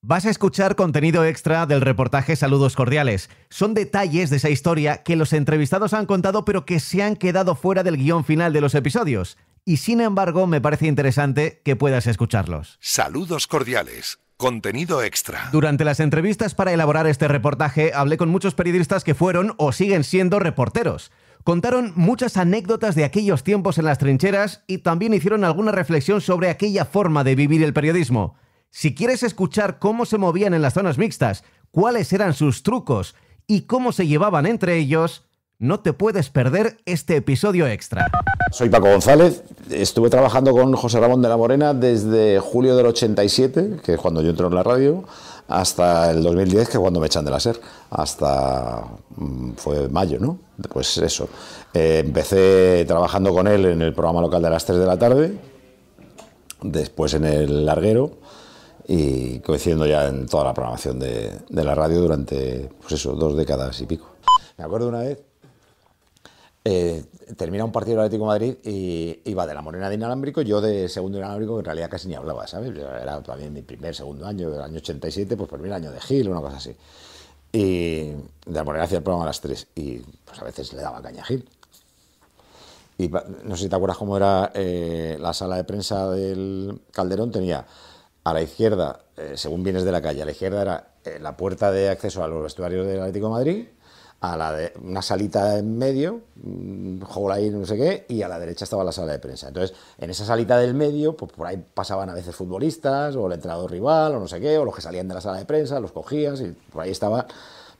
Vas a escuchar contenido extra del reportaje Saludos Cordiales. Son detalles de esa historia que los entrevistados han contado pero que se han quedado fuera del guión final de los episodios. Y sin embargo me parece interesante que puedas escucharlos. Saludos Cordiales. Contenido extra. Durante las entrevistas para elaborar este reportaje hablé con muchos periodistas que fueron o siguen siendo reporteros. Contaron muchas anécdotas de aquellos tiempos en las trincheras y también hicieron alguna reflexión sobre aquella forma de vivir el periodismo. Si quieres escuchar cómo se movían en las zonas mixtas, cuáles eran sus trucos y cómo se llevaban entre ellos, no te puedes perder este episodio extra. Soy Paco González, estuve trabajando con José Ramón de la Morena desde julio del 87, que es cuando yo entro en la radio, hasta el 2010, que es cuando me echan de la SER, hasta fue mayo, ¿no? Pues eso, empecé trabajando con él en el programa local de las 3 de la tarde, después en el Larguero, y coincidiendo ya en toda la programación de la radio durante, pues eso, 2 décadas y pico. Me acuerdo una vez, termina un partido del Atlético de Madrid y iba de la Morena de inalámbrico, yo de segundo inalámbrico, que en realidad casi ni hablaba, ¿sabes? Era también mi segundo año, del año 87, pues primer año de Gil, una cosa así. Y de la Morena hacía el programa a las 3 y pues a veces le daba caña a Gil. Y no sé si te acuerdas cómo era la sala de prensa del Calderón, tenía a la izquierda, según vienes de la calle, a la izquierda era la puerta de acceso a los vestuarios del Atlético de Madrid, a la de una salita en medio, un hall ahí no sé qué, y a la derecha estaba la sala de prensa. Entonces, en esa salita del medio, pues por ahí pasaban a veces futbolistas, o el entrenador rival, o no sé qué, o los que salían de la sala de prensa, los cogías, y por ahí estaba,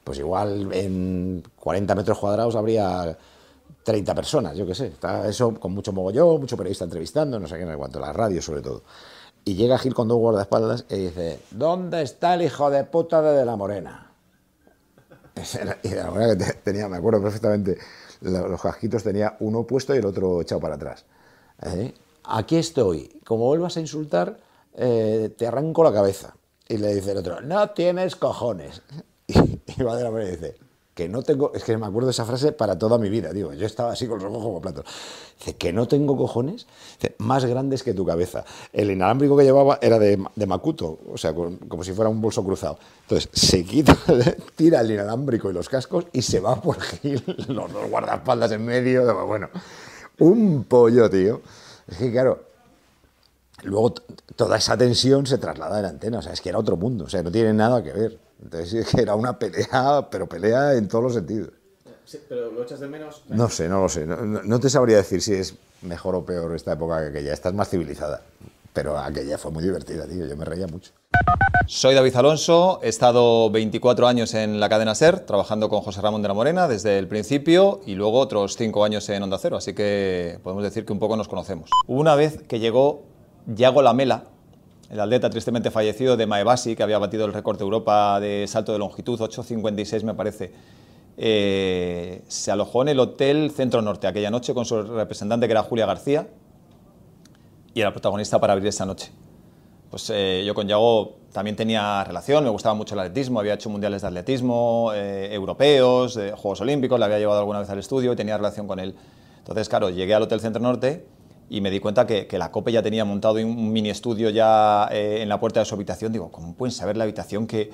pues igual en 40 metros cuadrados habría 30 personas, yo qué sé. Está eso con mucho mogollón, mucho periodista entrevistando, no sé qué, en cuanto a la radio sobre todo. Y llega Gil con 2 guardaespaldas y dice: ¿dónde está el hijo de puta de la Morena? Y de la Morena que tenía, me acuerdo perfectamente, los casquitos tenía uno puesto y el otro echado para atrás. Aquí estoy, como vuelvas a insultar, te arranco la cabeza. Y le dice el otro: no tienes cojones. Y va de la Morena y dice: que no tengo, es que me acuerdo de esa frase para toda mi vida, digo, yo estaba así con los ojos como platos. Dice: que no tengo cojones, dice, más grandes que tu cabeza. El inalámbrico que llevaba era de Makuto, o sea, como si fuera un bolso cruzado. Entonces se quita, tira el inalámbrico y los cascos y se va por Gil, los 2 guardaespaldas en medio, bueno, un pollo, tío. Es que claro, luego toda esa tensión se traslada en la antena, o sea, es que era otro mundo, o sea, no tiene nada que ver. Entonces es que era una pelea, pero pelea en todos los sentidos. Sí, ¿pero lo echas de menos? No sé, no lo sé. No te sabría decir si es mejor o peor esta época que aquella. Esta es más civilizada. Pero aquella fue muy divertida, tío. Yo me reía mucho. Soy David Alonso. He estado 24 años en la cadena SER, trabajando con José Ramón de la Morena desde el principio y luego otros 5 años en Onda Cero. Así que podemos decir que un poco nos conocemos. Hubo una vez que llegó Yago Lamela, el atleta tristemente fallecido de Maebasi, que había batido el récord de Europa de salto de longitud, 8,56 me parece. Se alojó en el Hotel Centro Norte aquella noche con su representante, que era Julia García, y era el protagonista para abrir esa noche. Pues yo con Yago también tenía relación, me gustaba mucho el atletismo, había hecho mundiales de atletismo, europeos, Juegos Olímpicos, le había llevado alguna vez al estudio y tenía relación con él. Entonces, claro, llegué al Hotel Centro Norte y me di cuenta que la COPE ya tenía montado un mini estudio ya en la puerta de su habitación. Digo, ¿cómo pueden saber la habitación que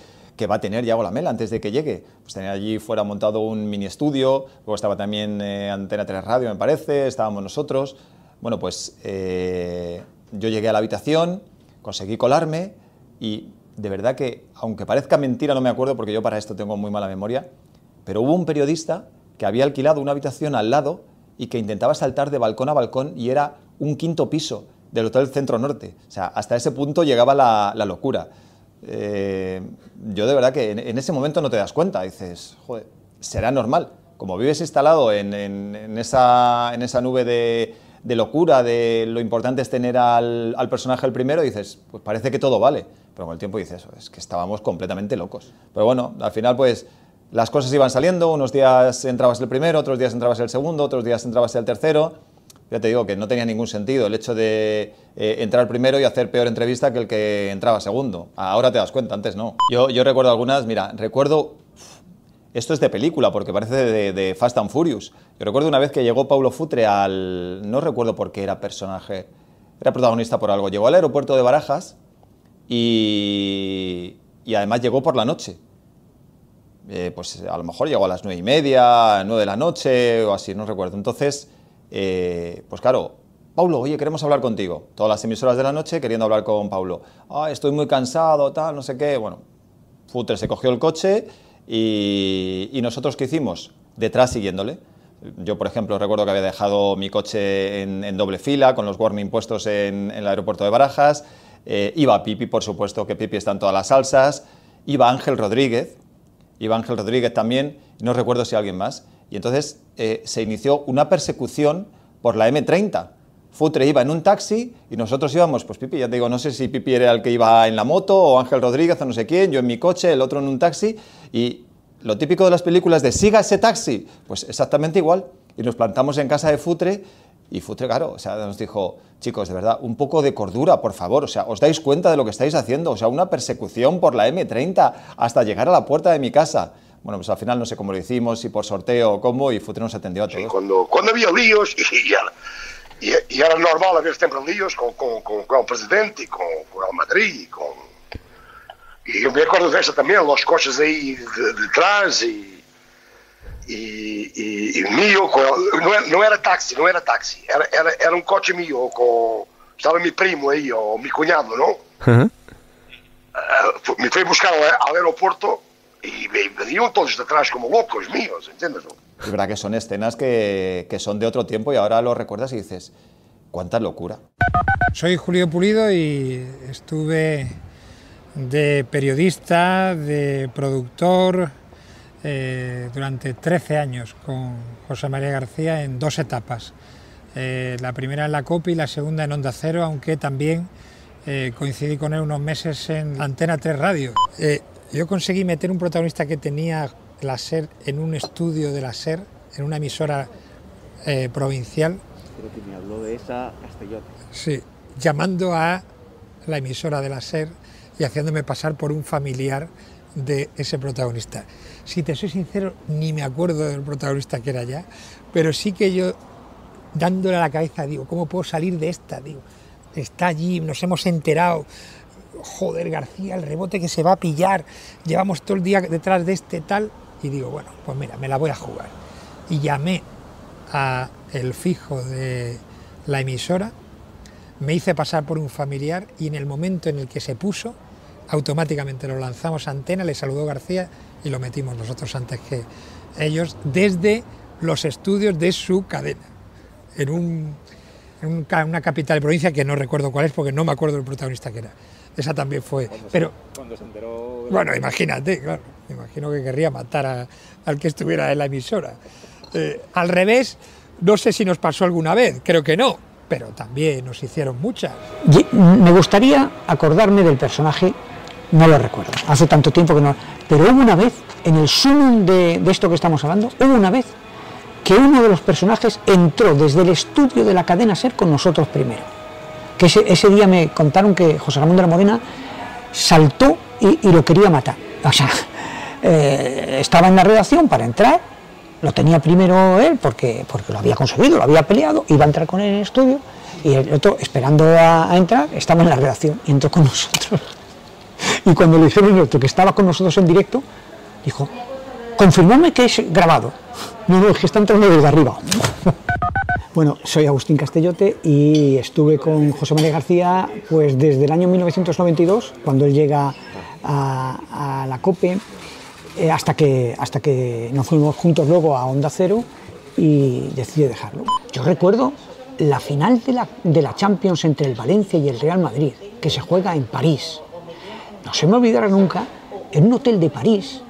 va a tener Yago Lamela antes de que llegue? Pues tenía allí fuera montado un mini estudio, luego estaba también Antena 3 Radio, me parece, estábamos nosotros. Bueno, pues yo llegué a la habitación, conseguí colarme y de verdad que, aunque parezca mentira, no me acuerdo porque yo para esto tengo muy mala memoria, pero hubo un periodista que había alquilado una habitación al lado y que intentaba saltar de balcón a balcón y era un 5.º piso del Hotel Centro Norte. O sea, hasta ese punto llegaba la locura. Yo de verdad que en ese momento no te das cuenta, dices, joder, será normal. Como vives instalado en esa nube de locura, de lo importante es tener al personaje el primero, dices, pues parece que todo vale. Pero con el tiempo dices, es que estábamos completamente locos. Pero bueno, al final pues las cosas iban saliendo, unos días entrabas el primero, otros días entrabas el segundo, otros días entrabas el tercero. Ya te digo que no tenía ningún sentido el hecho de entrar primero y hacer peor entrevista que el que entraba segundo. Ahora te das cuenta, antes no. Yo recuerdo algunas, mira, recuerdo... Esto es de película, porque parece de Fast and Furious. Yo recuerdo una vez que llegó Paulo Futre no recuerdo por qué era protagonista por algo. Llegó al aeropuerto de Barajas y y además llegó por la noche. Pues a lo mejor llegó a las 9:30, 9 de la noche o así, no recuerdo. Entonces, pues claro, Paulo, oye, queremos hablar contigo. Todas las emisoras de la noche queriendo hablar con Paulo. Estoy muy cansado, tal, no sé qué. Bueno, Futre se cogió el coche y nosotros, ¿qué hicimos? Detrás siguiéndole. Yo, por ejemplo, recuerdo que había dejado mi coche en doble fila, con los warning puestos en el aeropuerto de Barajas. Iba Pipi, por supuesto, que Pipi está en todas las salsas. Iba Ángel Rodríguez también, no recuerdo si alguien más. Y entonces se inició una persecución por la M30. Futre iba en un taxi y nosotros íbamos, pues Pipi, ya te digo, no sé si Pipi era el que iba en la moto o Ángel Rodríguez o no sé quién, yo en mi coche, el otro en un taxi, y lo típico de las películas de siga ese taxi, pues exactamente igual. Y nos plantamos en casa de Futre y Futre, claro, o sea, nos dijo, chicos, de verdad, un poco de cordura, por favor, o sea, ¿os dais cuenta de lo que estáis haciendo? O sea, una persecución por la M30 hasta llegar a la puerta de mi casa. Bueno, pues al final no sé cómo lo hicimos, si por sorteo o cómo, y Futre nos atendió a todos. Sí, cuando había líos, y era normal haber siempre líos con el presidente, con el Madrid, y yo me acuerdo de eso también, los coches ahí detrás, y mío, no era taxi, era un coche mío, estaba mi primo ahí, o mi cuñado, ¿no? Me fui a buscar al aeropuerto y me dieron todos detrás como locos míos, ¿entiendes? Es verdad que son escenas que son de otro tiempo y ahora lo recuerdas y dices, cuánta locura. Soy Julio Pulido y estuve de periodista, de productor, durante 13 años con José María García en 2 etapas. La primera en la COPE y la segunda en Onda Cero, aunque también coincidí con él unos meses en Antena 3 Radio. Yo conseguí meter un protagonista que tenía la SER en un estudio de la SER, en una emisora provincial. Creo que me habló de esa Castellote. Sí, llamando a la emisora de la SER y haciéndome pasar por un familiar de ese protagonista. Si te soy sincero, ni me acuerdo del protagonista que era ya, pero sí que yo, dándole a la cabeza, digo, ¿cómo puedo salir de esta? Digo, está allí, nos hemos enterado, joder, García, el rebote que se va a pillar, llevamos todo el día detrás de este tal, y digo, bueno, pues mira, me la voy a jugar. Y llamé a el fijo de la emisora, me hice pasar por un familiar y en el momento en el que se puso, automáticamente lo lanzamos a antena, le saludó García y lo metimos nosotros antes que ellos desde los estudios de su cadena, en una capital de provincia que no recuerdo cuál es porque no me acuerdo del protagonista que era. Esa también fue. Cuando se enteró... Bueno, imagínate, claro, me imagino que querría matar al que estuviera en la emisora. Al revés, no sé si nos pasó alguna vez, creo que no, pero también nos hicieron muchas. Me gustaría acordarme del personaje, no lo recuerdo, hace tanto tiempo que no, pero hubo una vez, en el sumum de esto que estamos hablando, hubo una vez que uno de los personajes entró desde el estudio de la cadena SER con nosotros primero. Que ese día me contaron que José Ramón de la Morena saltó y lo quería matar. O sea, estaba en la redacción para entrar, lo tenía primero él porque lo había conseguido, lo había peleado, iba a entrar con él en el estudio y el otro, esperando a entrar, estaba en la redacción y entró con nosotros. Y cuando le dijeron el otro que estaba con nosotros en directo, dijo, confirmadme que es grabado. No, es que está entrando desde arriba. Bueno, soy Agustín Castellote y estuve con José María García pues desde el año 1992, cuando él llega a la COPE, hasta que nos fuimos juntos luego a Onda Cero y decidí dejarlo. Yo recuerdo la final de la Champions entre el Valencia y el Real Madrid, que se juega en París. No se me olvidará nunca, en un hotel de París,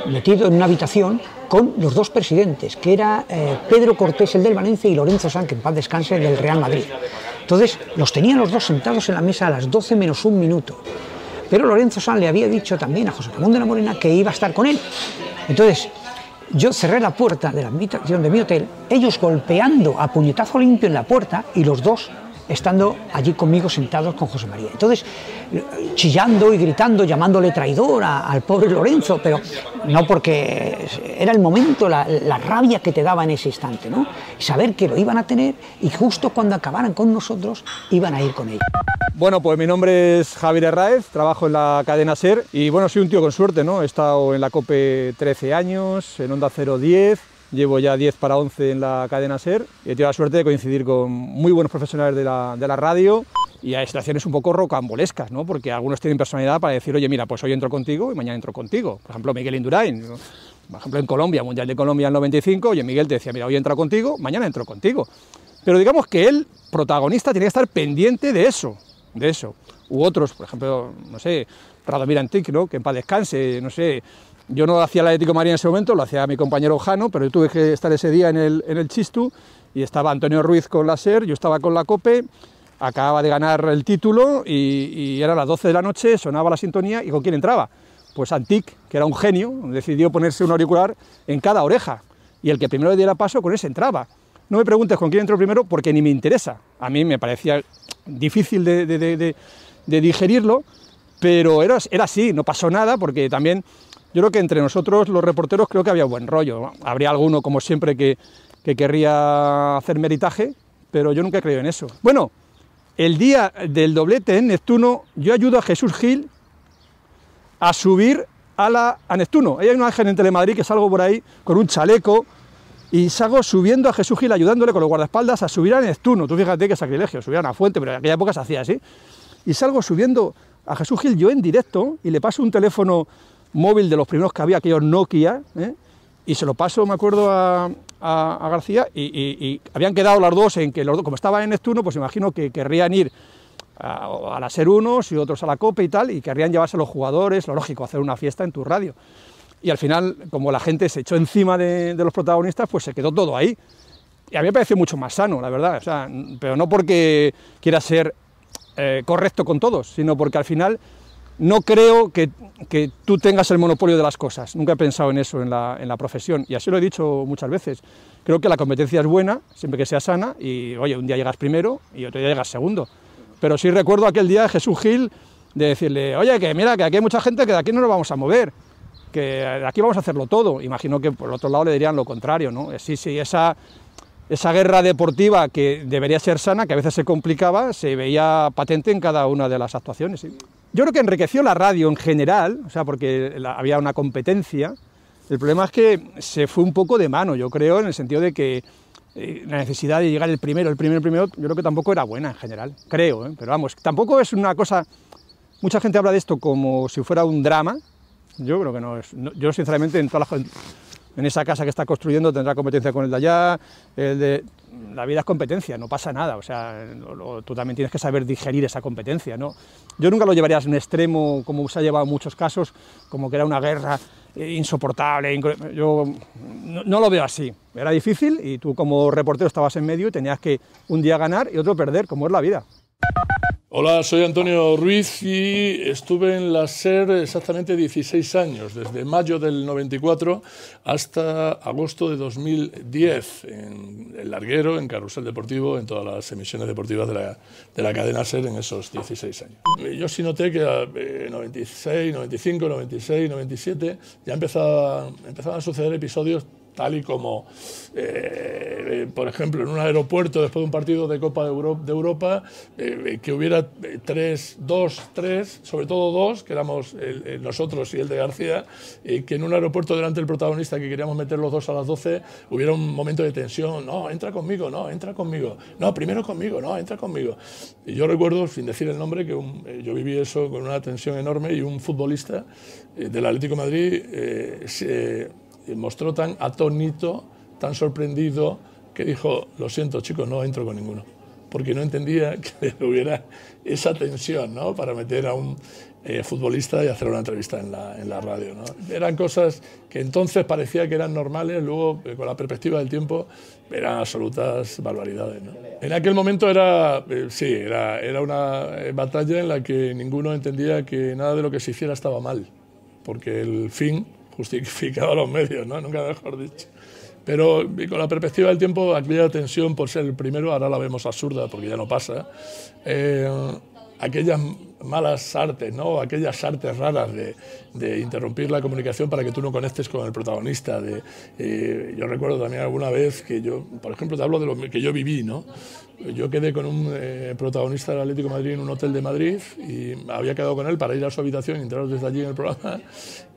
metido en una habitación con los dos presidentes, que era Pedro Cortés, el del Valencia, y Lorenzo Sanz, que en paz descanse, del Real Madrid. Entonces, los tenían los dos sentados en la mesa a las 12 menos un minuto. Pero Lorenzo Sanz le había dicho también a José Ramón de la Morena que iba a estar con él. Entonces, yo cerré la puerta de la habitación de mi hotel, ellos golpeando a puñetazo limpio en la puerta y los dos estando allí conmigo sentados con José María. Entonces, chillando y gritando, llamándole traidor al pobre Lorenzo, pero no porque era el momento, la rabia que te daba en ese instante, ¿no? Y saber que lo iban a tener y justo cuando acabaran con nosotros iban a ir con ellos. Bueno, pues mi nombre es Javier Herráez, trabajo en la cadena SER y bueno, soy un tío con suerte, ¿no? He estado en la COPE 13 años, en Onda Cero 10, llevo ya 10 para 11 en la cadena SER y he tenido la suerte de coincidir con muy buenos profesionales de la radio y hay situaciones un poco rocambolescas, ¿no? Porque algunos tienen personalidad para decir, oye, mira, pues hoy entro contigo y mañana entro contigo. Por ejemplo, Miguel Indurain, ¿no? Por ejemplo, en Colombia, Mundial de Colombia en el 95, oye, Miguel te decía, mira, hoy entro contigo, mañana entro contigo. Pero digamos que el protagonista tenía que estar pendiente de eso. U otros, por ejemplo, no sé, Radomir Antic, ¿no? Que en paz descanse, no sé, yo no hacía el Atlético de Madrid en ese momento, lo hacía mi compañero Jano, pero yo tuve que estar ese día en el Chistu y estaba Antonio Ruiz con la SER, yo estaba con la COPE, acababa de ganar el título y eran las 12 de la noche, sonaba la sintonía y ¿con quién entraba? Pues Antic, que era un genio, decidió ponerse un auricular en cada oreja y el que primero le diera paso con ese entraba. No me preguntes con quién entró primero porque ni me interesa, a mí me parecía difícil de digerirlo, pero era así, no pasó nada porque también yo creo que entre nosotros los reporteros creo que había buen rollo, ¿no? Habría alguno como siempre que querría hacer meritaje, pero yo nunca he creído en eso. Bueno, el día del doblete en Neptuno yo ayudo a Jesús Gil a subir a Neptuno. Hay una imagen en Telemadrid que salgo por ahí con un chaleco y salgo subiendo a Jesús Gil, ayudándole con los guardaespaldas a subir a Neptuno. Tú fíjate qué sacrilegio, subir a una fuente, pero en aquella época se hacía así. Y salgo subiendo a Jesús Gil yo en directo y le paso un teléfono móvil de los primeros que había, aquellos Nokia, y se lo paso, me acuerdo, a García, y habían quedado las dos en que, los dos, como estaban en Neptuno, pues imagino que querrían ir a la SER unos y otros a la COPE y tal, y querrían llevarse a los jugadores, lo lógico, hacer una fiesta en tu radio. Y al final, como la gente se echó encima de los protagonistas, pues se quedó todo ahí. Y a mí me parece mucho más sano, la verdad, o sea, pero no porque quiera ser correcto con todos, sino porque al final no creo que tú tengas el monopolio de las cosas. Nunca he pensado en eso en la profesión, y así lo he dicho muchas veces. Creo que la competencia es buena, siempre que sea sana, y oye, un día llegas primero y otro día llegas segundo. Pero sí recuerdo aquel día de Jesús Gil de decirle, oye, que mira, que aquí hay mucha gente que de aquí no nos vamos a mover, que de aquí vamos a hacerlo todo. Imagino que por el otro lado le dirían lo contrario, ¿no? Sí, esa guerra deportiva que debería ser sana, que a veces se complicaba, se veía patente en cada una de las actuaciones. ¿Sí? Yo creo que enriqueció la radio en general, o sea, porque había una competencia. El problema es que se fue un poco de mano, yo creo, en el sentido de que la necesidad de llegar el primero, yo creo que tampoco era buena en general, creo, pero vamos, tampoco es una cosa, mucha gente habla de esto como si fuera un drama, yo creo que no es, yo sinceramente en esa casa que está construyendo tendrá competencia con el de allá, la vida es competencia, no pasa nada, o sea, tú también tienes que saber digerir esa competencia, ¿no? Yo nunca lo llevaría a un extremo, como se ha llevado en muchos casos, como que era una guerra insoportable, yo no lo veo así, era difícil y tú como reportero estabas en medio y tenías que un día ganar y otro perder, como es la vida. Hola, soy Antonio Ruiz y estuve en la SER exactamente 16 años, desde mayo del 94 hasta agosto de 2010, en El Larguero, en Carrusel Deportivo, en todas las emisiones deportivas de la cadena SER en esos 16 años. Yo sí noté que en 96, 95, 96, 97 ya empezaban a suceder episodios tal y como, por ejemplo, en un aeropuerto, después de un partido de Copa de Europa, que hubiera dos, sobre todo dos, que éramos nosotros y el de García, que en un aeropuerto delante del protagonista, que queríamos meter los dos a las 12, hubiera un momento de tensión. No, entra conmigo, no, entra conmigo. No, primero conmigo, no, entra conmigo. Y yo recuerdo, sin decir el nombre, que yo viví eso con una tensión enorme y un futbolista del Atlético de Madrid se mostró tan atónito, tan sorprendido, que dijo, lo siento chicos, no entro con ninguno, porque no entendía que hubiera esa tensión, ¿no?, para meter a un futbolista y hacer una entrevista en la radio, ¿no? Eran cosas que entonces parecía que eran normales, luego con la perspectiva del tiempo eran absolutas barbaridades, ¿no? En aquel momento era una batalla en la que ninguno entendía que nada de lo que se hiciera estaba mal, porque el fin justificaba los medios, ¿no? Nunca mejor dicho. Pero con la perspectiva del tiempo, aquella tensión por ser el primero, ahora la vemos absurda porque ya no pasa. Aquellas malas artes, ¿no? Aquellas artes raras de interrumpir la comunicación para que tú no conectes con el protagonista. Yo recuerdo también alguna vez que yo, por ejemplo, te hablo de lo que yo viví, ¿no? Yo quedé con un protagonista del Atlético de Madrid en un hotel de Madrid y había quedado con él para ir a su habitación y entrar desde allí en el programa,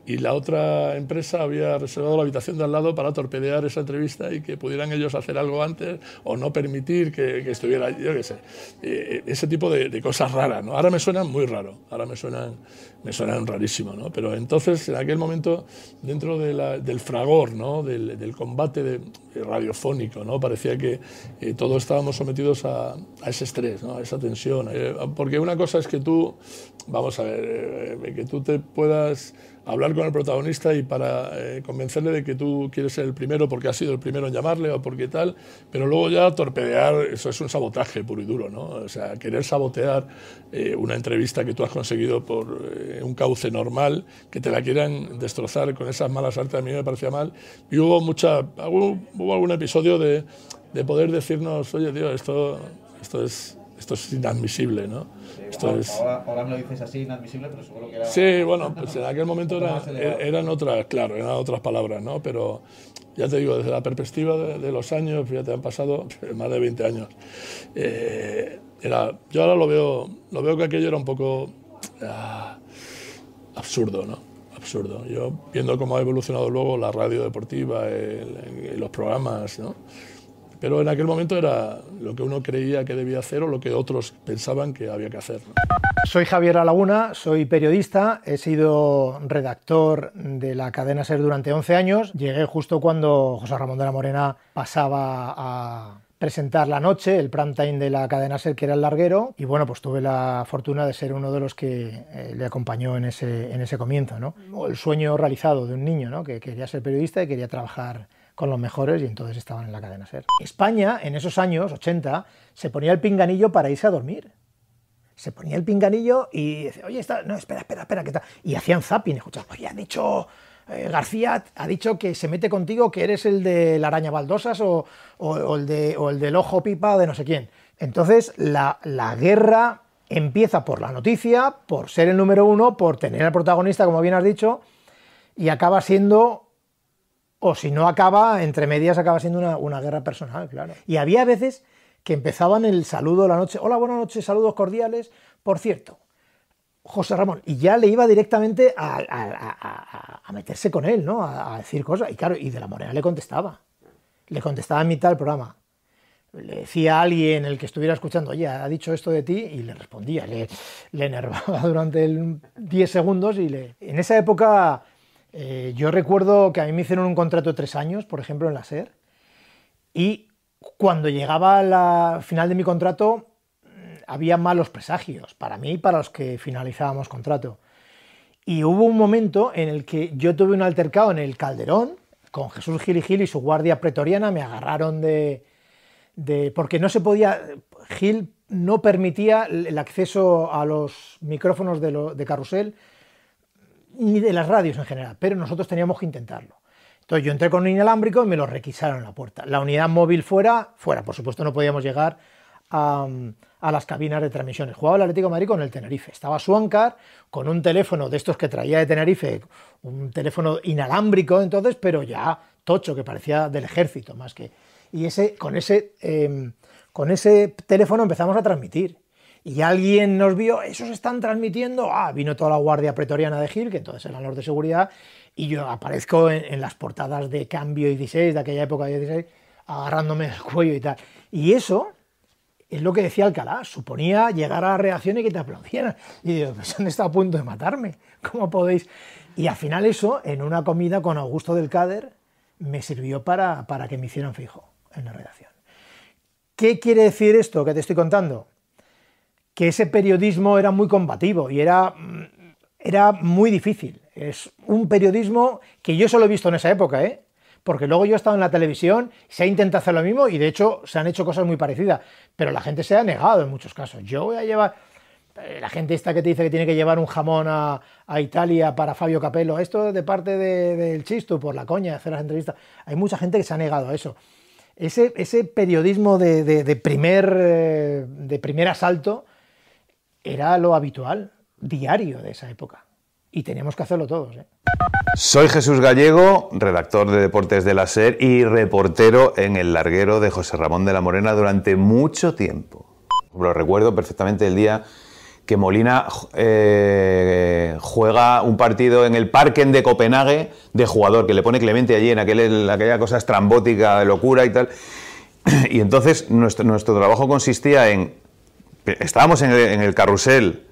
y la otra empresa había reservado la habitación de al lado para torpedear esa entrevista y que pudieran ellos hacer algo antes o no permitir que estuviera, yo qué sé, ese tipo de cosas raras, ¿no? Ahora me suenan muy raro, ahora me suenan rarísimo, ¿no? Pero entonces, en aquel momento, dentro del fragor, ¿no? del combate radiofónico, ¿no? Parecía que todos estábamos sometidos a ese estrés, ¿no? A esa tensión, porque una cosa es que tú, vamos a ver, que tú te puedas hablar con el protagonista y para convencerle de que tú quieres ser el primero porque has sido el primero en llamarle o porque tal, pero luego ya torpedear, eso es un sabotaje puro y duro, ¿no? O sea, querer sabotear una entrevista que tú has conseguido por un cauce normal, que te la quieran destrozar con esas malas artes, a mí me parecía mal. Y hubo algún episodio de poder decirnos, oye, tío, esto es inadmisible, ¿no? Ahora me lo dices así, inadmisible, pero seguro que era... Sí, bueno, pues en aquel momento eran otras palabras, ¿no? Pero ya te digo, desde la perspectiva de los años, fíjate, han pasado más de 20 años. Yo ahora lo veo que aquello era un poco absurdo, ¿no? Absurdo. Yo viendo cómo ha evolucionado luego la radio deportiva, los programas, ¿no? Pero en aquel momento era lo que uno creía que debía hacer o lo que otros pensaban que había que hacer, ¿no? Soy Javier Alaguna, soy periodista, he sido redactor de la cadena SER durante 11 años. Llegué justo cuando José Ramón de la Morena pasaba a presentar La Noche, el prime time de la cadena SER, que era El Larguero, y bueno, pues tuve la fortuna de ser uno de los que le acompañó en ese comienzo, ¿no? El sueño realizado de un niño, ¿no? Que quería ser periodista y quería trabajar con los mejores, y entonces estaban en la cadena SER. España, en esos años 80, se ponía el pinganillo para irse a dormir. Se ponía el pinganillo y decía, oye, no, espera, ¿qué tal? Y hacían zapping, escuchaba, oye, ha dicho García, ha dicho que se mete contigo, que eres el de la araña baldosas o el del ojo pipa de no sé quién. Entonces, la guerra empieza por la noticia, por ser el número uno, por tener al protagonista, como bien has dicho, y acaba siendo... O si no acaba, entre medias acaba siendo una guerra personal, claro. Y había veces que empezaban el saludo de la noche, hola, buenas noches, saludos cordiales, por cierto, José Ramón, y ya le iba directamente a meterse con él, ¿no? A decir cosas, y claro, y de la Morena le contestaba en mitad del programa. Le decía a alguien, el que estuviera escuchando, oye, ha dicho esto de ti, y le respondía, le enervaba durante 10 segundos, en esa época... yo recuerdo que a mí me hicieron un contrato de 3 años, por ejemplo, en la SER, y cuando llegaba la final de mi contrato había malos presagios, para mí y para los que finalizábamos contrato. Y hubo un momento en el que yo tuve un altercado en el Calderón con Jesús Gil y Gil y su guardia pretoriana, me agarraron porque no se podía, Gil no permitía el acceso a los micrófonos de Carrusel, ni de las radios en general, pero nosotros teníamos que intentarlo. Entonces yo entré con un inalámbrico y me lo requisaron en la puerta. La unidad móvil fuera, por supuesto no podíamos llegar a las cabinas de transmisiones. Jugaba el Atlético de Madrid con el Tenerife. Estaba Suancar con un teléfono de estos que traía de Tenerife, un teléfono inalámbrico entonces, pero ya tocho, que parecía del ejército más que... Y con ese teléfono empezamos a transmitir. Y alguien nos vio, esos están transmitiendo, vino toda la guardia pretoriana de Gil, que entonces eran los de seguridad, y yo aparezco en las portadas de Cambio 16, de aquella época de 16, agarrándome el cuello y tal. Y eso es lo que decía Alcalá, suponía llegar a la reacción y que te aplaudieran. Y digo, pues han estado a punto de matarme, ¿cómo podéis? Y al final eso, en una comida con Augusto del Cader, me sirvió para que me hicieran fijo en la redacción. ¿Qué quiere decir esto que te estoy contando? Que ese periodismo era muy combativo y era muy difícil. Es un periodismo que yo solo he visto en esa época, porque luego yo he estado en la televisión, se ha intentado hacer lo mismo y de hecho se han hecho cosas muy parecidas, pero la gente se ha negado en muchos casos. Yo voy a llevar... La gente esta que te dice que tiene que llevar un jamón a Italia para Fabio Capello, esto de parte del Chistu, por la coña, de hacer las entrevistas. Hay mucha gente que se ha negado a eso. Ese periodismo de primer asalto era lo habitual, diario de esa época. Y teníamos que hacerlo todos, ¿eh? Soy Jesús Gallego, redactor de Deportes de la SER y reportero en El Larguero de José Ramón de la Morena durante mucho tiempo. Lo recuerdo perfectamente el día que Molina juega un partido en el Parken de Copenhague de jugador, que le pone Clemente allí en aquella cosa estrambótica de locura y tal. Y entonces nuestro trabajo consistía en... Estábamos en el carrusel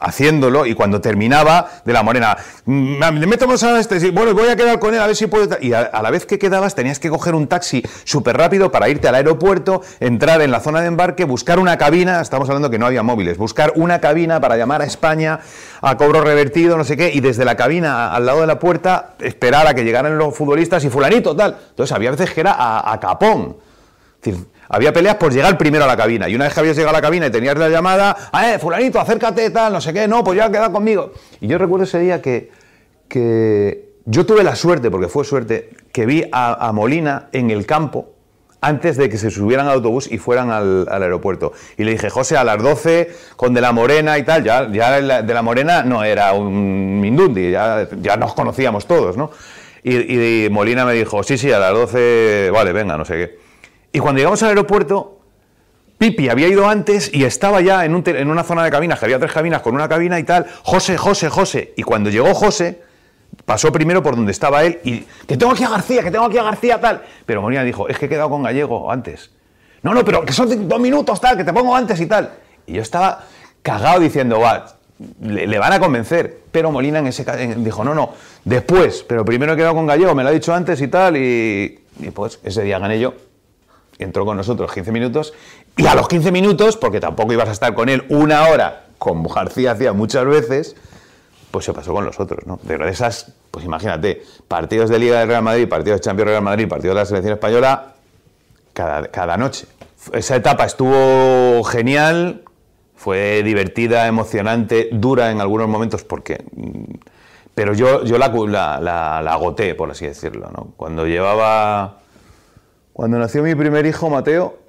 haciéndolo, y cuando terminaba, de la Morena, me metemos a bueno, voy a quedar con él a ver si puedo, y a la vez que quedabas tenías que coger un taxi súper rápido para irte al aeropuerto, entrar en la zona de embarque, buscar una cabina, estamos hablando que no había móviles, buscar una cabina para llamar a España a cobro revertido, no sé qué, y desde la cabina al lado de la puerta esperar a que llegaran los futbolistas y fulanito, tal. Entonces había veces que era a capón. Es decir, había peleas por llegar primero a la cabina, y una vez que habías llegado a la cabina y tenías la llamada, fulanito, acércate, tal, no sé qué, no, pues ya queda conmigo. Y yo recuerdo ese día que yo tuve la suerte, porque fue suerte, que vi a Molina en el campo antes de que se subieran al autobús y fueran al aeropuerto. Y le dije, José, a las 12 con De la De la Morena no era un mindundi, ya nos conocíamos todos, ¿no? Y Molina me dijo, sí, a las 12, vale, venga, no sé qué. Y cuando llegamos al aeropuerto, Pipi había ido antes y estaba ya en una zona de cabinas, que había 3 cabinas con una cabina y tal, José. Y cuando llegó José, pasó primero por donde estaba él y, que tengo aquí a García, tal. Pero Molina dijo, es que he quedado con Gallego antes. No, pero que son 2 minutos, tal, que te pongo antes y tal. Y yo estaba cagado diciendo, le van a convencer. Pero Molina dijo, no, después, pero primero he quedado con Gallego, me lo ha dicho antes y tal, y pues ese día gané yo. Entró con nosotros 15 minutos, y a los 15 minutos, porque tampoco ibas a estar con él 1 hora, como García hacía muchas veces, pues se pasó con los otros, ¿no? Pero de esas, pues imagínate, partidos de Liga del Real Madrid, partidos de Champions del Real Madrid, partidos de la Selección Española, cada noche. Esa etapa estuvo genial, fue divertida, emocionante, dura en algunos momentos, pero yo la agoté, por así decirlo, ¿no? Cuando nació mi primer hijo, Mateo,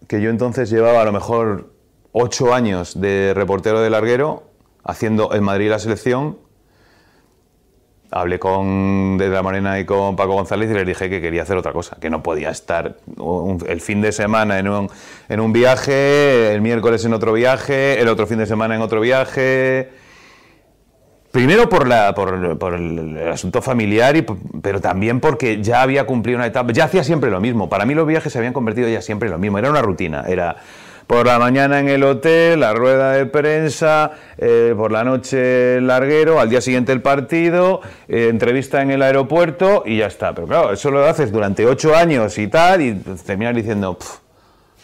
que yo entonces llevaba a lo mejor 8 años de reportero de Larguero, haciendo en Madrid la selección, hablé con De la Morena y con Paco González y les dije que quería hacer otra cosa, que no podía estar el fin de semana en un viaje, el miércoles en otro viaje, el otro fin de semana en otro viaje. Primero por el asunto familiar, pero también porque ya había cumplido una etapa, ya hacía siempre lo mismo. Para mí los viajes se habían convertido ya siempre en lo mismo, era una rutina, era por la mañana en el hotel, la rueda de prensa, por la noche el Larguero, al día siguiente el partido, entrevista en el aeropuerto y ya está. Pero claro, eso lo haces durante 8 años y tal, y terminas diciendo,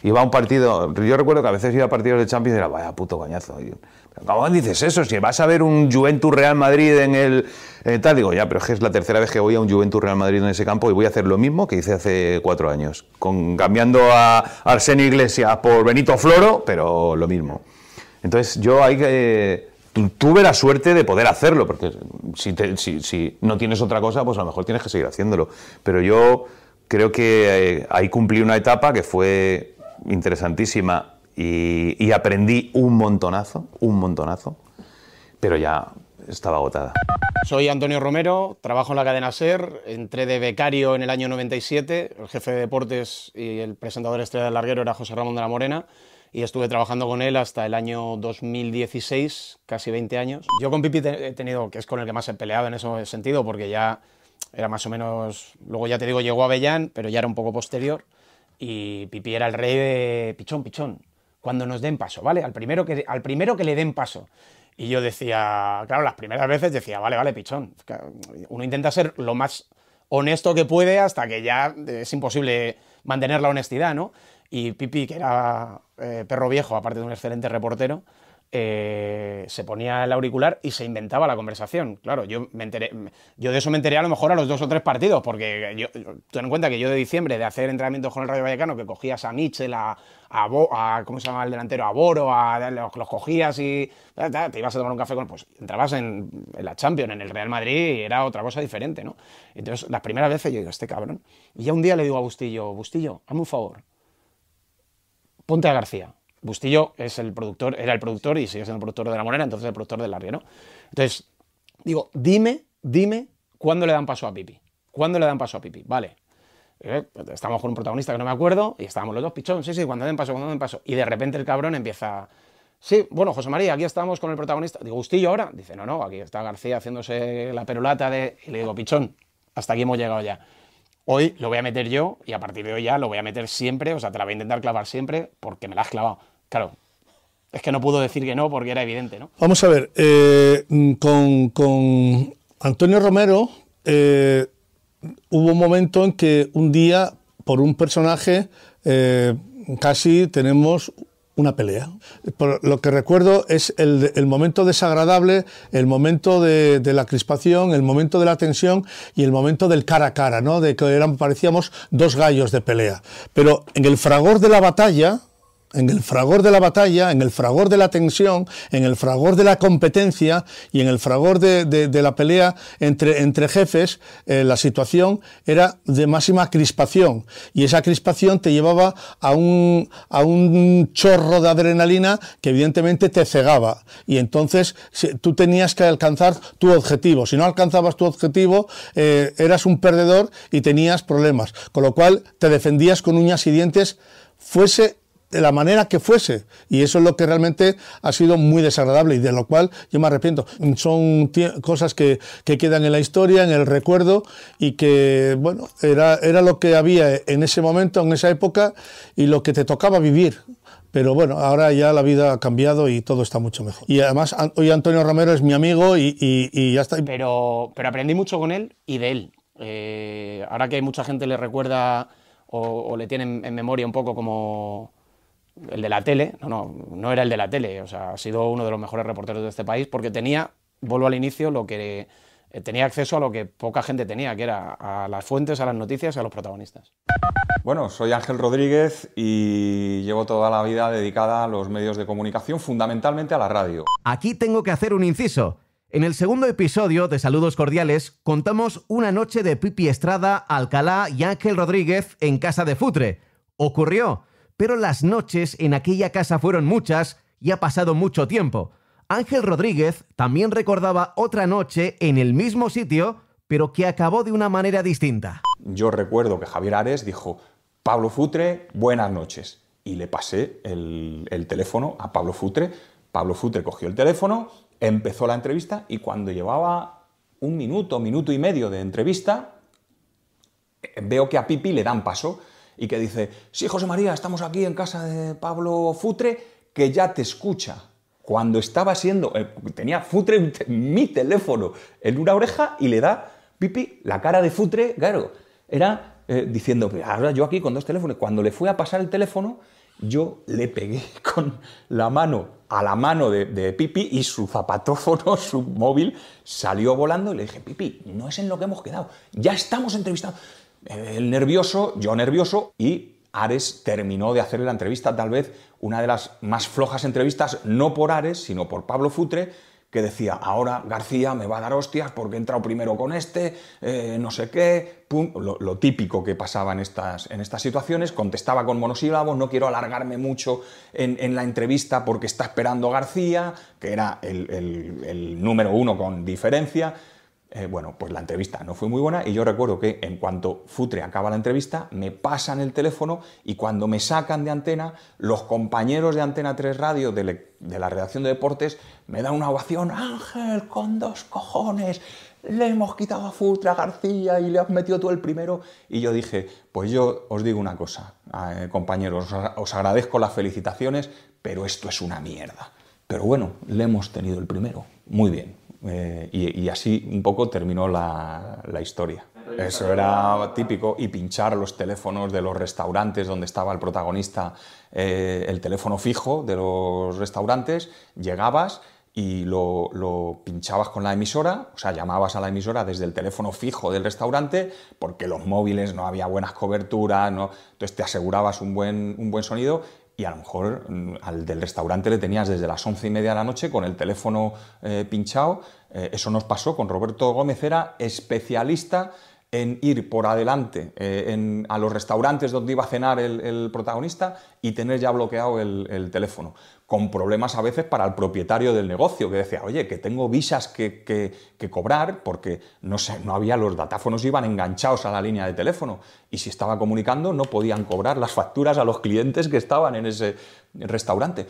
iba a un partido, yo recuerdo que a veces iba a partidos de Champions y era, vaya puto coñazo. ¿Cómo dices eso? Si vas a ver un Juventus Real Madrid en el tal, digo, ya, pero es que es la tercera vez que voy a un Juventus Real Madrid en ese campo y voy a hacer lo mismo que hice hace 4 años, cambiando a Arsenio Iglesias por Benito Floro, pero lo mismo. Entonces yo tuve la suerte de poder hacerlo, porque si no tienes otra cosa, pues a lo mejor tienes que seguir haciéndolo. Pero yo creo que ahí cumplí una etapa que fue interesantísima. Y aprendí un montonazo, pero ya estaba agotada. Soy Antonio Romero, trabajo en la cadena SER, entré de becario en el año 97, el jefe de deportes y el presentador estrella del Larguero era José Ramón de la Morena, y estuve trabajando con él hasta el año 2016, casi 20 años. Yo con Pipi he tenido, que es con el que más he peleado en ese sentido, porque ya era más o menos, luego ya te digo, llegó a Avellán, pero ya era un poco posterior, y Pipi era el rey de pichón. Cuando nos den paso, ¿vale? Al primero que le den paso. Y yo decía, claro, las primeras veces decía, vale, pichón. Uno intenta ser lo más honesto que puede hasta que ya es imposible mantener la honestidad, ¿no? Y Pipi, que era perro viejo, aparte de un excelente reportero, se ponía el auricular y se inventaba la conversación. Claro, yo de eso me enteré a lo mejor a los 2 o 3 partidos, porque ten en cuenta que yo de diciembre de hacer entrenamientos con el Rayo Vallecano, que cogías a Mitchell, ¿cómo se llama el delantero? A Boro, los cogías y te ibas a tomar un café con... Pues entrabas en la Champions, en el Real Madrid, y era otra cosa diferente, ¿no? Entonces, las primeras veces yo digo, este cabrón. Y ya un día le digo a Bustillo, hazme un favor, ponte a García. Bustillo es el productor, era el productor y sigue siendo el productor de La Morena, entonces el productor del Larguero. Entonces, digo, dime cuándo le dan paso a Pipi. ¿Cuándo le dan paso a Pipi? Vale. Estábamos con un protagonista que no me acuerdo y estábamos los dos, Pichón, sí, cuando den paso. Y de repente el cabrón empieza, sí, bueno, José María, aquí estamos con el protagonista. Digo, ¿Bustillo ahora? Dice, no, aquí está García haciéndose la perulata de... Y le digo, Pichón, hasta aquí hemos llegado ya. Hoy lo voy a meter yo y a partir de hoy ya lo voy a meter siempre, o sea, te la voy a intentar clavar siempre porque me la has clavado. Claro, es que no pudo decir que no porque era evidente, ¿no? Vamos a ver, con Antonio Romero hubo un momento en que un día, por un personaje, casi tenemos una pelea. Por lo que recuerdo es el momento desagradable, el momento de la crispación, el momento de la tensión y el momento del cara a cara, ¿no? De que parecíamos 2 gallos de pelea. Pero en el fragor de la batalla, en el fragor de la tensión, en el fragor de la competencia y en el fragor de la pelea entre jefes, la situación era de máxima crispación y esa crispación te llevaba a un chorro de adrenalina que evidentemente te cegaba y entonces tú tenías que alcanzar tu objetivo. Si no alcanzabas tu objetivo, eras un perdedor y tenías problemas, con lo cual te defendías con uñas y dientes, fuese de la manera que fuese, y eso es lo que realmente ha sido muy desagradable y de lo cual yo me arrepiento. Son cosas que quedan en la historia, en el recuerdo y que, bueno, era lo que había en ese momento, en esa época y lo que te tocaba vivir. Pero bueno, ahora ya la vida ha cambiado y todo está mucho mejor. Y además hoy Antonio Romero es mi amigo y ya está. Pero aprendí mucho con él y de él. Ahora que mucha gente le recuerda o le tiene en memoria un poco como el de la tele, no era el de la tele, o sea, ha sido uno de los mejores reporteros de este país porque vuelvo al inicio, tenía acceso a lo que poca gente tenía, que era a las fuentes, a las noticias y a los protagonistas. Bueno, soy Ángel Rodríguez y llevo toda la vida dedicada a los medios de comunicación, fundamentalmente a la radio. Aquí tengo que hacer un inciso. En el segundo episodio de Saludos Cordiales contamos una noche de Pipi Estrada, Alcalá y Ángel Rodríguez en casa de Futre. Ocurrió, pero las noches en aquella casa fueron muchas y ha pasado mucho tiempo. Ángel Rodríguez también recordaba otra noche en el mismo sitio, pero que acabó de una manera distinta. Yo recuerdo que Javier Ares dijo, Pablo Futre, buenas noches. Y le pasé el teléfono a Pablo Futre. Pablo Futre cogió el teléfono, empezó la entrevista y cuando llevaba un minuto y medio de entrevista, veo que a Pipi le dan paso. Y que dice, sí, José María, estamos aquí en casa de Pablo Futre, que ya te escucha. Cuando estaba tenía Futre mi teléfono en una oreja y le da Pipi la cara de Futre, claro, era diciendo, ahora yo aquí con 2 teléfonos. Cuando le fui a pasar el teléfono, yo le pegué con la mano a la mano de Pipi y su zapatófono, su móvil, salió volando y le dije, Pipi, no es en lo que hemos quedado, ya estamos entrevistando. Él nervioso, yo nervioso y Ares terminó de hacer la entrevista, tal vez una de las más flojas entrevistas, no por Ares, sino por Pablo Futre, que decía, ahora García me va a dar hostias porque he entrado primero con no sé qué, pum, lo típico que pasaba en estas situaciones, contestaba con monosílabos, no quiero alargarme mucho en la entrevista porque está esperando García, que era el número 1 con diferencia. Bueno, pues la entrevista no fue muy buena y yo recuerdo que en cuanto Futre acaba la entrevista, me pasan el teléfono y cuando me sacan de antena, los compañeros de Antena 3 Radio de la redacción de deportes me dan una ovación, Ángel, con 2 cojones, le hemos quitado a Futre, a García y le has metido tú el primero. Y yo dije, pues yo os digo una cosa, compañeros, os agradezco las felicitaciones, pero esto es una mierda. Pero bueno, le hemos tenido el primero, muy bien. Y así un poco terminó la historia. Eso era típico, y pinchar los teléfonos de los restaurantes donde estaba el protagonista, el teléfono fijo de los restaurantes, llegabas y lo pinchabas con la emisora, o sea, llamabas a la emisora desde el teléfono fijo del restaurante, porque los móviles no había buenas coberturas, no, entonces te asegurabas un buen sonido, y a lo mejor al del restaurante le tenías desde las 11:30 de la noche con el teléfono pinchado. Eso nos pasó con Roberto Gómez, era especialista en ir por adelante a los restaurantes donde iba a cenar el protagonista y tener ya bloqueado el teléfono, con problemas a veces para el propietario del negocio, que decía, oye, que tengo visas que cobrar, porque no había, los datáfonos iban enganchados a la línea de teléfono, y si estaba comunicando no podían cobrar las facturas a los clientes que estaban en ese restaurante.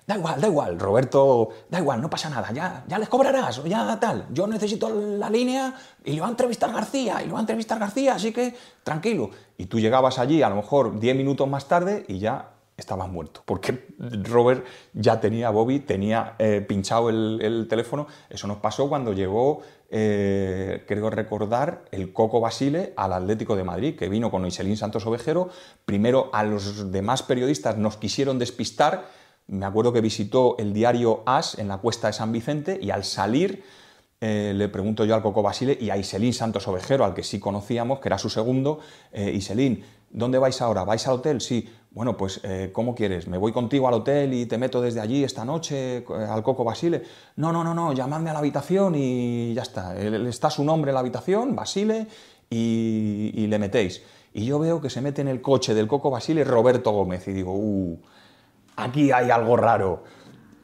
Da igual, Roberto, da igual, no pasa nada, ya les cobrarás, o ya tal, yo necesito la línea y le va a entrevistar García, así que tranquilo. Y tú llegabas allí a lo mejor 10 minutos más tarde y ya estabas muerto, porque Robert ya tenía, Bobby tenía pinchado el teléfono. Eso nos pasó cuando llegó, creo recordar, el Coco Basile al Atlético de Madrid, que vino con Iselín Santos Ovejero. Primero a los demás periodistas nos quisieron despistar. Me acuerdo que visitó el diario AS en la Cuesta de San Vicente, y al salir le pregunto yo al Coco Basile y a Iselín Santos Ovejero, al que sí conocíamos, que era su segundo, Iselín, ¿dónde vais ahora? ¿Vais al hotel? Sí. Bueno, pues, ¿cómo quieres? ¿Me voy contigo al hotel y te meto desde allí esta noche al Coco Basile? No, llamadme a la habitación y ya está. Está su nombre en la habitación, Basile, y le metéis. Y yo veo que se mete en el coche del Coco Basile Roberto Gómez, y digo, aquí hay algo raro.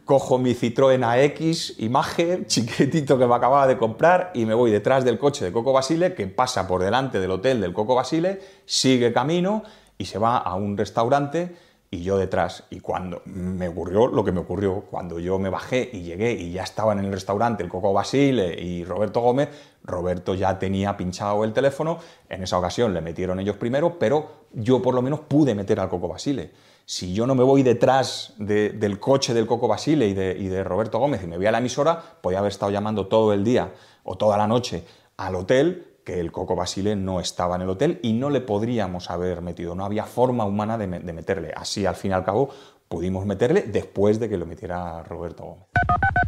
Cojo mi Citroën AX Imagen, chiquitito, que me acababa de comprar, y me voy detrás del coche de Coco Basile, que pasa por delante del hotel del Coco Basile, sigue camino y se va a un restaurante, y yo detrás. Y cuando me ocurrió lo que me ocurrió, cuando yo me bajé y llegué y ya estaban en el restaurante el Coco Basile y Roberto Gómez, Roberto ya tenía pinchado el teléfono. En esa ocasión le metieron ellos primero, pero yo por lo menos pude meter al Coco Basile. Si yo no me voy detrás del coche del Coco Basile y de Roberto Gómez y me voy a la emisora, podía haber estado llamando todo el día o toda la noche al hotel, que el Coco Basile no estaba en el hotel y no le podríamos haber metido. No había forma humana de meterle. Así, al fin y al cabo, pudimos meterle después de que lo metiera Roberto Gómez.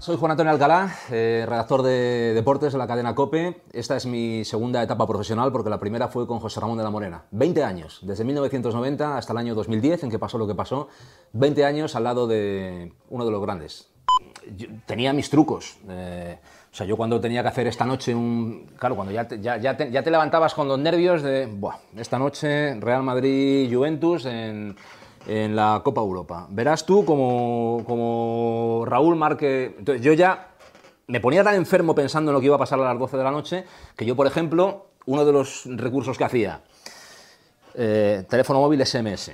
Soy Juan Antonio Alcalá, redactor de deportes de la cadena COPE. Esta es mi segunda etapa profesional, porque la primera fue con José Ramón de la Morena. 20 años, desde 1990 hasta el año 2010, en que pasó lo que pasó. 20 años al lado de uno de los grandes. Yo tenía mis trucos. O sea, yo cuando tenía que hacer esta noche claro, cuando ya te levantabas con los nervios de, buah, esta noche Real Madrid-Juventus en la Copa Europa. Verás tú como Raúl marque. Entonces yo ya me ponía tan enfermo pensando en lo que iba a pasar a las 12 de la noche, que yo, por ejemplo, uno de los recursos que hacía, teléfono móvil SMS.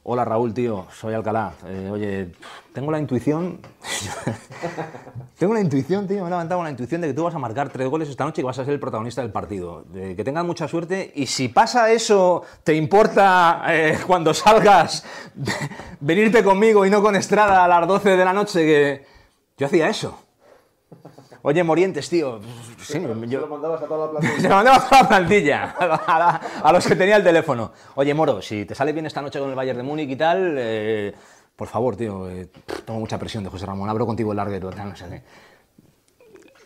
Hola Raúl, tío, soy Alcalá. Oye, tengo la intuición, tío, me he levantado con la intuición de que tú vas a marcar 3 goles esta noche y vas a ser el protagonista del partido. Que tengas mucha suerte, y si pasa eso, ¿te importa cuando salgas venirte conmigo y no con Estrada a las 12 de la noche? Que yo hacía eso. Oye, Morientes, tío. Sí, yo lo mandabas a toda la plantilla. Se lo mandaba a toda la plantilla, a los que tenía el teléfono. Oye, Moro, si te sale bien esta noche con el Bayern de Múnich y tal, por favor, tío, tengo mucha presión de José Ramón, abro contigo el larguero, tal, no sé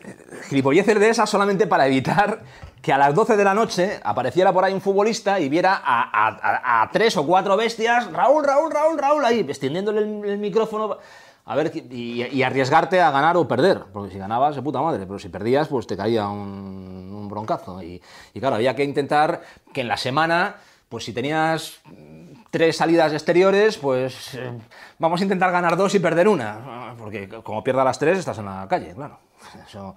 qué. Gilipolleces de esas solamente para evitar que a las 12 de la noche apareciera por ahí un futbolista y viera a 3 o 4 bestias, Raúl, ahí, extendiéndole el micrófono. A ver, y arriesgarte a ganar o perder, porque si ganabas, de puta madre, pero si perdías, pues te caía un broncazo. Y claro, había que intentar que en la semana, pues si tenías 3 salidas exteriores, pues vamos a intentar ganar 2 y perder una, porque como pierdas las 3 estás en la calle, claro. Eso...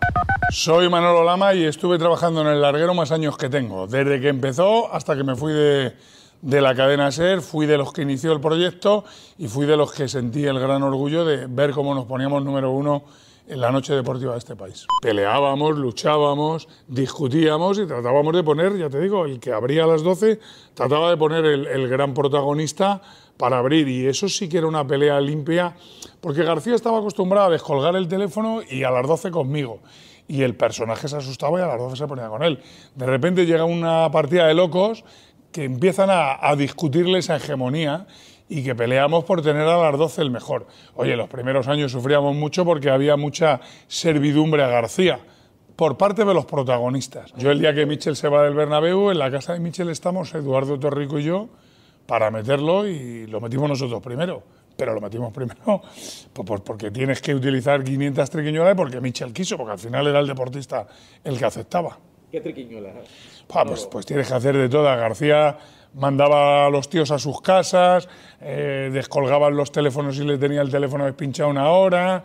Soy Manolo Lama y estuve trabajando en el larguero más años que tengo, desde que empezó hasta que me fui de la cadena SER, fui de los que inició el proyecto y fui de los que sentí el gran orgullo de ver cómo nos poníamos número 1 en la noche deportiva de este país. Peleábamos, luchábamos, discutíamos y tratábamos de poner, ya te digo, el que abría a las 12, trataba de poner el gran protagonista para abrir, y eso sí que era una pelea limpia, porque García estaba acostumbrado a descolgar el teléfono y a las 12 conmigo. y el personaje se asustaba y a las 12 se ponía con él. De repente llega una partida de locos que empiezan a discutirle esa hegemonía y que peleamos por tener a las 12 el mejor. Oye, los primeros años sufríamos mucho porque había mucha servidumbre a García por parte de los protagonistas. Yo el día que Michel se va del Bernabéu, en la casa de Michel estamos Eduardo Torrico y yo para meterlo y lo metimos nosotros primero. Pero lo metimos primero pues porque tienes que utilizar 500 triquiñuelas y porque Michel quiso, porque al final era el deportista el que aceptaba. ¿Qué triquiñuelas? Pues tienes que hacer de todas. García mandaba a los tíos a sus casas, descolgaban los teléfonos y le tenía el teléfono despinchado una hora,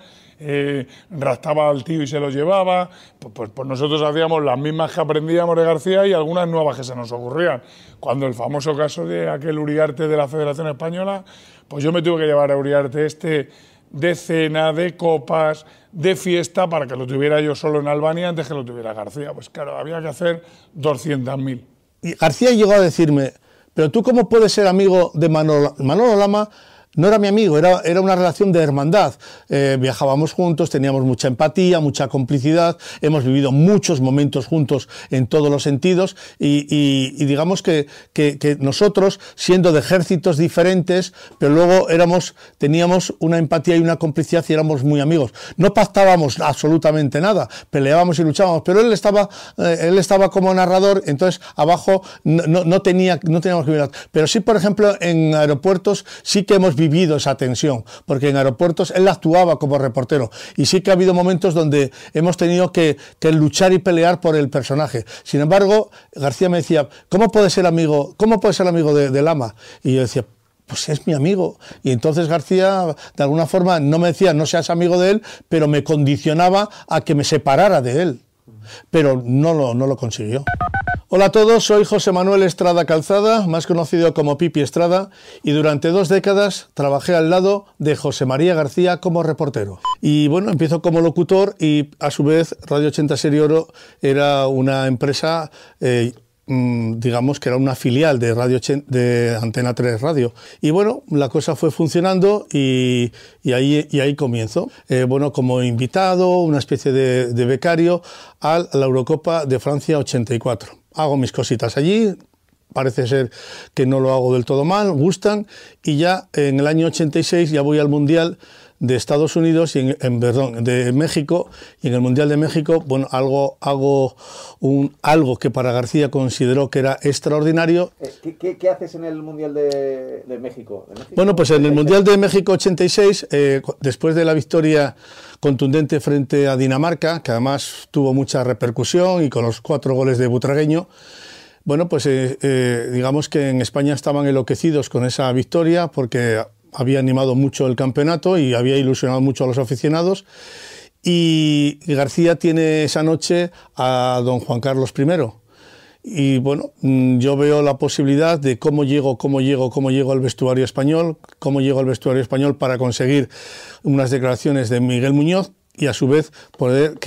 raptaba al tío y se lo llevaba. Pues nosotros hacíamos las mismas que aprendíamos de García y algunas nuevas que se nos ocurrían. Cuando el famoso caso de aquel Uriarte de la Federación Española, pues yo me tuve que llevar a Uriarte de cena, de copas, de fiesta, para que lo tuviera yo solo en Albania antes que lo tuviera García. Pues claro, había que hacer 200.000. Y García llegó a decirme, pero tú cómo puedes ser amigo de Manolo Lama. No era mi amigo, era una relación de hermandad. Viajábamos juntos, teníamos mucha empatía, mucha complicidad, hemos vivido muchos momentos juntos en todos los sentidos y digamos que nosotros, siendo de ejércitos diferentes, pero luego teníamos una empatía y una complicidad y éramos muy amigos. No pactábamos absolutamente nada, peleábamos y luchábamos, pero él estaba como narrador, entonces abajo no teníamos que mirar. Pero sí, por ejemplo, en aeropuertos sí que hemos vivido esa tensión, porque en aeropuertos él actuaba como reportero y sí que ha habido momentos donde hemos tenido que luchar y pelear por el personaje. Sin embargo, García me decía, ¿cómo puede ser amigo de Lama? Y yo decía, pues es mi amigo. Y entonces García, de alguna forma, no me decía, no seas amigo de él, pero me condicionaba a que me separara de él. Pero no lo consiguió. Hola a todos, soy José Manuel Estrada Calzada, más conocido como Pipi Estrada, y durante 2 décadas trabajé al lado de José María García como reportero. Y bueno, empiezo como locutor y a su vez Radio 80 Serie Oro era una empresa, digamos que era una filial de Antena 3 Radio. Y bueno, la cosa fue funcionando y ahí comienzo. Bueno, como invitado, una especie de becario a la Eurocopa de Francia 84. Hago mis cositas allí, parece ser que no lo hago del todo mal, gustan, y ya en el año 86 ya voy al Mundial de Estados Unidos, y de México, y en el Mundial de México, bueno, hago algo que para García consideró que era extraordinario. ¿Qué haces en el Mundial de México? Bueno, pues en el Mundial de México 86, después de la victoria contundente frente a Dinamarca, que además tuvo mucha repercusión y con los 4 goles de Butragueño, bueno, pues digamos que en España estaban enloquecidos con esa victoria porque había animado mucho el campeonato y había ilusionado mucho a los aficionados. Y García tiene esa noche a don Juan Carlos I. Y bueno, yo veo la posibilidad de cómo llego al vestuario español, para conseguir unas declaraciones de Miguel Muñoz y a su vez poder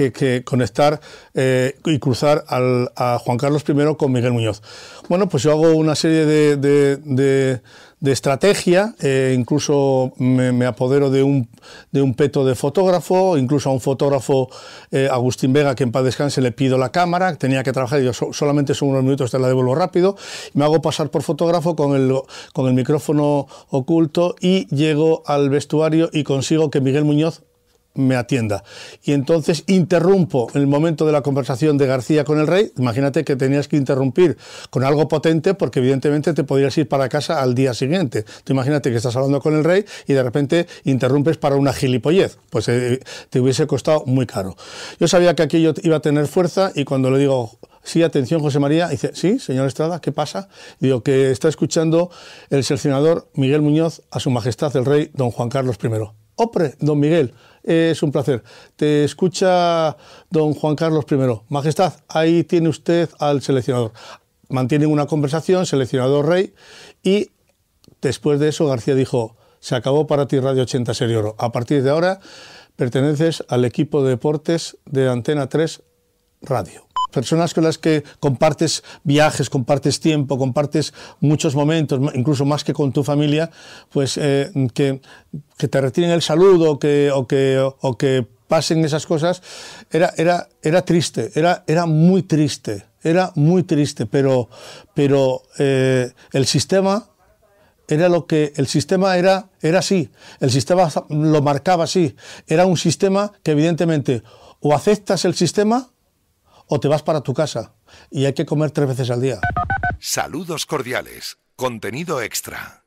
conectar y cruzar a Juan Carlos I con Miguel Muñoz. Bueno, pues yo hago una serie de estrategia, incluso me apodero de un peto de fotógrafo, incluso a un fotógrafo, Agustín Vega, que en paz descanse, le pido la cámara, tenía que trabajar y yo solamente son unos minutos, te la devuelvo rápido, me hago pasar por fotógrafo con el micrófono oculto y llego al vestuario y consigo que Miguel Muñoz me atienda. Y entonces interrumpo el momento de la conversación de García con el rey. Imagínate que tenías que interrumpir con algo potente porque evidentemente te podrías ir para casa al día siguiente. Tú imagínate que estás hablando con el rey y de repente interrumpes para una gilipollez. Pues te hubiese costado muy caro. Yo sabía que aquello iba a tener fuerza y cuando le digo, sí, atención José María, dice, sí, señor Estrada, ¿qué pasa? Digo, que está escuchando el seleccionador Miguel Muñoz a su majestad el rey don Juan Carlos I. ¡Opre, don Miguel! Es un placer. Te escucha don Juan Carlos I. Majestad, ahí tiene usted al seleccionador. Mantienen una conversación, seleccionador-rey, y después de eso García dijo, se acabó para ti Radio 80 Serie Oro. A partir de ahora perteneces al equipo de deportes de Antena 3 Radio. Personas con las que compartes viajes, compartes tiempo, compartes muchos momentos, incluso más que con tu familia, pues que te retiren el saludo o que pasen esas cosas, era triste, era muy triste, pero el sistema era lo que, el sistema era así, el sistema lo marcaba así, era un sistema que evidentemente o aceptas el sistema o te vas para tu casa y hay que comer 3 veces al día. Saludos cordiales, contenido extra.